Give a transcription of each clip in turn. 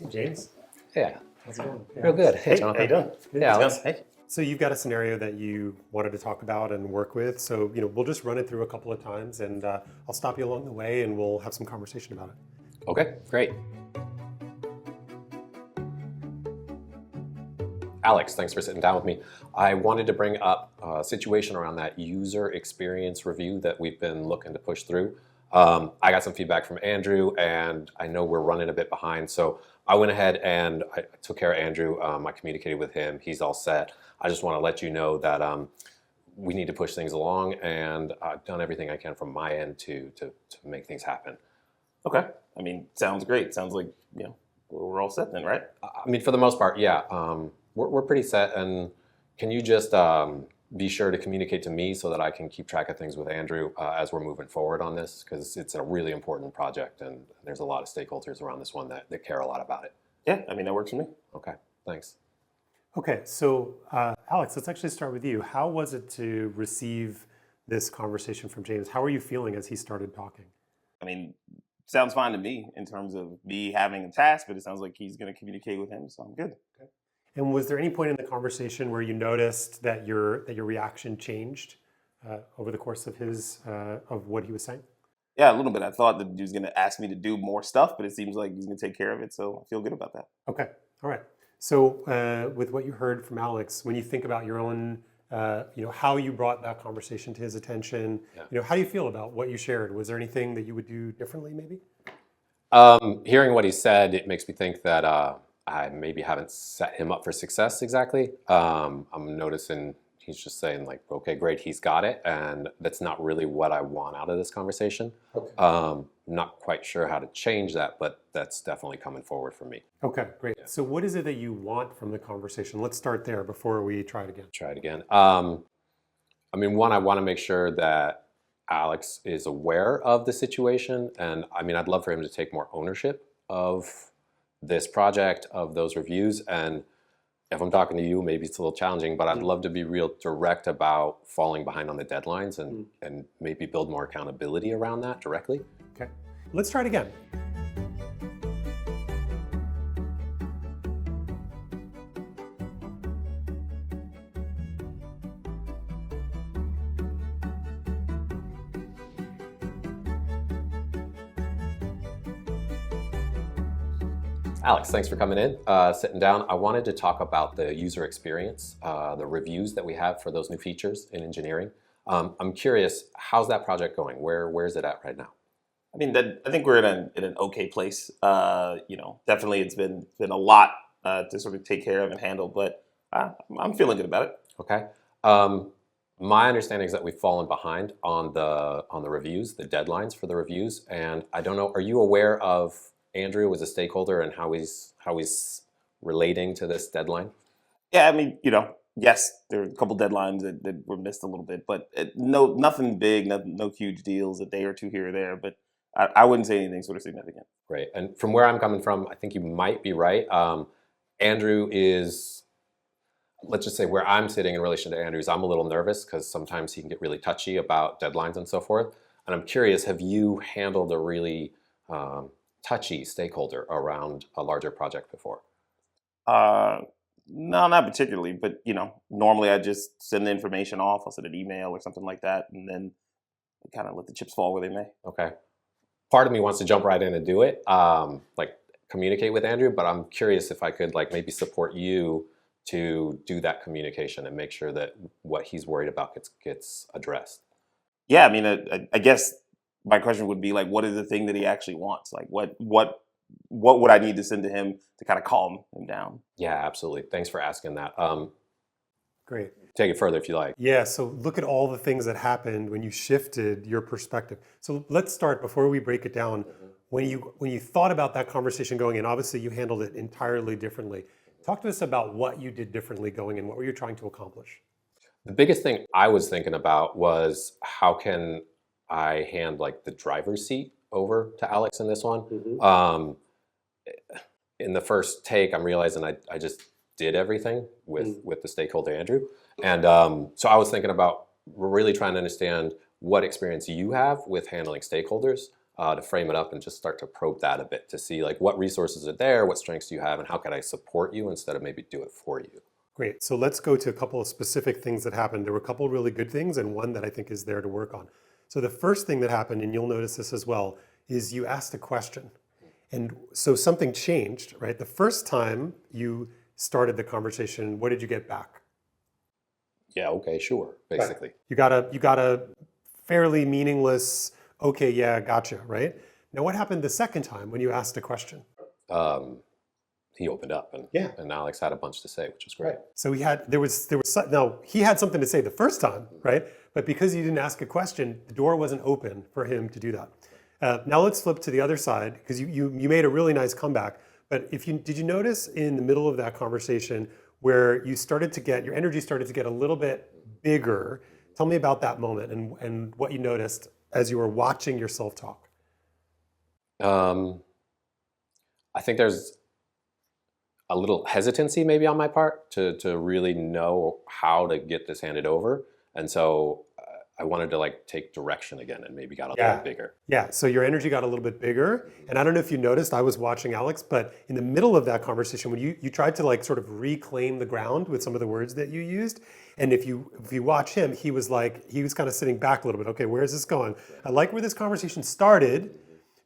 Hey, James. Yeah, How's it going? real good. Hey, Hey, Jonathan. how you doing? Yeah, Alex. Hey. So you've got a scenario that you wanted to talk about and work with. So, we'll just run it through a couple of times and I'll stop you along the way and we'll have some conversation about it. Okay, great. Alex, thanks for sitting down with me. I wanted to bring up a situation around that user experience review that we've been looking to push through. I got some feedback from Andrew, and I know we're running a bit behind, so I went ahead and I took care of Andrew. I communicated with him. He's all set. I just want to let you know that we need to push things along, and I've done everything I can from my end to make things happen. Okay. I mean, sounds great. Sounds like, we're all set then, right? I mean, for the most part, yeah. We're pretty set, and can you just be sure to communicate to me so that I can keep track of things with Andrew as we're moving forward on this, because it's a really important project, and there's a lot of stakeholders around this one that care a lot about it. Yeah, I mean, that works for me. Okay, thanks. Okay, so Alex, let's actually start with you. How was it to receive this conversation from James? How are you feeling as he started talking? I mean, sounds fine to me in terms of me having a task, but it sounds like he's going to communicate with him, so I'm good. Okay. And was there any point in the conversation where you noticed that your reaction changed over the course of of what he was saying? Yeah, a little bit. I thought that he was going to ask me to do more stuff, but it seems like he's going to take care of it, so I feel good about that. Okay, all right. So with what you heard from Alex, when you think about your own, how you brought that conversation to his attention, how do you feel about what you shared? Was there anything that you would do differently, maybe? Hearing what he said, it makes me think that I maybe haven't set him up for success exactly. I'm noticing he's just saying like, okay, great, he's got it. And that's not really what I want out of this conversation. Okay. Not quite sure how to change that, but that's definitely coming forward for me. Okay, great. Yeah. So what is it that you want from the conversation? Let's start there before we try it again. Try it again. I mean, one, I want to make sure that Alex is aware of the situation. And I mean, I'd love for him to take more ownership of this project, of those reviews. And if I'm talking to you, maybe it's a little challenging, but I'd love to be real direct about falling behind on the deadlines and maybe build more accountability around that directly. Okay, let's try it again. Alex, thanks for coming in, sitting down. I wanted to talk about the user experience, the reviews that we have for those new features in engineering. I'm curious, how's that project going? Where is it at right now? I mean, I think we're in an okay place. Definitely it's been a lot to sort of take care of and handle, but I'm feeling good about it. Okay. My understanding is that we've fallen behind on the reviews, the deadlines for the reviews, and I don't know, are you aware of Andrew as a stakeholder and how he's relating to this deadline? Yeah, I mean, yes, there are a couple deadlines that were missed a little bit, but nothing big, no huge deals, a day or two here or there, but I wouldn't say anything sort of significant. Great. And from where I'm coming from, I think you might be right. Andrew is, let's just say where I'm sitting in relation to Andrew's, I'm a little nervous because sometimes he can get really touchy about deadlines and so forth. And I'm curious, have you handled a really touchy stakeholder around a larger project before? No, not particularly, but normally I just send the information off. I'll send an email or something like that, and then kind of let the chips fall where they may. Okay. Part of me wants to jump right in and do it, like communicate with Andrew, but I'm curious if I could like maybe support you to do that communication and make sure that what he's worried about gets addressed. Yeah, I mean, I guess my question would be like, what is the thing that he actually wants? Like, what would I need to send to him to kind of calm him down? Yeah, absolutely. Thanks for asking that. Great. Take it further if you like. Yeah, so look at all the things that happened when you shifted your perspective. So let's start before we break it down. When you thought about that conversation going in, obviously you handled it entirely differently. Talk to us about what you did differently going in. What were you trying to accomplish? The biggest thing I was thinking about was how can I hand like the driver's seat over to Alex in this one. Mm-hmm. In the first take, I'm realizing I just did everything with the stakeholder Andrew. And so I was thinking about really trying to understand what experience you have with handling stakeholders to frame it up and just start to probe that a bit to see like what resources are there, what strengths do you have, and how can I support you instead of maybe do it for you. Great. So let's go to a couple of specific things that happened. There were a couple of really good things and one that I think is there to work on. So the first thing that happened, and you'll notice this as well, is you asked a question. And so something changed, right? The first time you started the conversation, what did you get back? Yeah, okay, sure, basically. You got a fairly meaningless, okay, yeah, gotcha, right? Now what happened the second time when you asked a question? He opened up and, Yeah. and Alex had a bunch to say, which was great. So he had he had something to say the first time, right? But because you didn't ask a question, the door wasn't open for him to do that. Now let's flip to the other side because you made a really nice comeback. But did you notice in the middle of that conversation where you started to get your energy started to get a little bit bigger? Tell me about that moment and what you noticed as you were watching yourself talk. I think there's a little hesitancy maybe on my part to really know how to get this handed over. And so I wanted to like take direction again and maybe got a little bigger. Yeah, so your energy got a little bit bigger. And I don't know if you noticed, I was watching Alex, but in the middle of that conversation, when you tried to like sort of reclaim the ground with some of the words that you used. And if you watch him, he was kind of sitting back a little bit. Okay, where is this going? I like where this conversation started.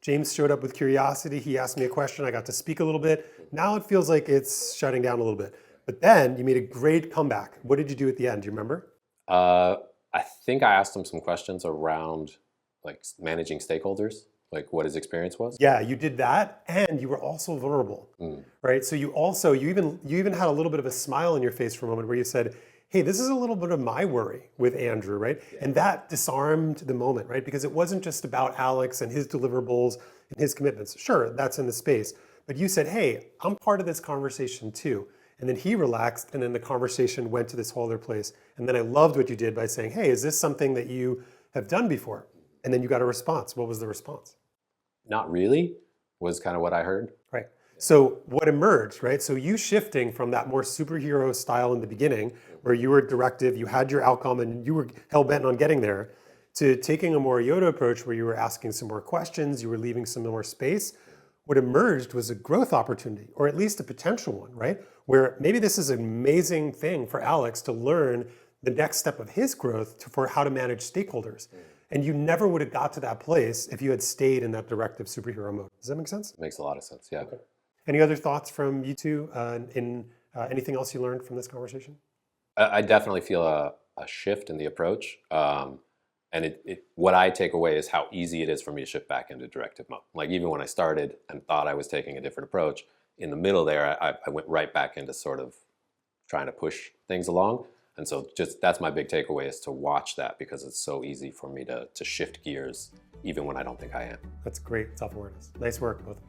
James showed up with curiosity. He asked me a question. I got to speak a little bit. Now it feels like it's shutting down a little bit. But then you made a great comeback. What did you do at the end? Do you remember? I think I asked him some questions around like managing stakeholders, like what his experience was. Yeah, you did that, and you were also vulnerable, right? So you even had a little bit of a smile on your face for a moment where you said, hey, this is a little bit of my worry with Andrew, right? And that disarmed the moment, right? Because it wasn't just about Alex and his deliverables and his commitments. Sure, that's in the space. But you said, hey, I'm part of this conversation too. And then he relaxed, and then the conversation went to this whole other place. And then I loved what you did by saying, hey, is this something that you have done before? And then you got a response. What was the response? Not really, was kind of what I heard. Right. So what emerged, right? So you shifting from that more superhero style in the beginning, where you were directive, you had your outcome, and you were hell-bent on getting there, to taking a more Yoda approach where you were asking some more questions, you were leaving some more space. What emerged was a growth opportunity, or at least a potential one, right? Where maybe this is an amazing thing for Alex to learn the next step of his growth for how to manage stakeholders. And you never would have got to that place if you had stayed in that directive superhero mode. Does that make sense? It makes a lot of sense, yeah. Okay. Any other thoughts from you two anything else you learned from this conversation? I definitely feel a shift in the approach. And what I take away is how easy it is for me to shift back into directive mode. Like even when I started and thought I was taking a different approach, in the middle there, I went right back into sort of trying to push things along. And so just that's my big takeaway, is to watch that, because it's so easy for me to shift gears even when I don't think I am. That's great self-awareness. Nice work, both of you.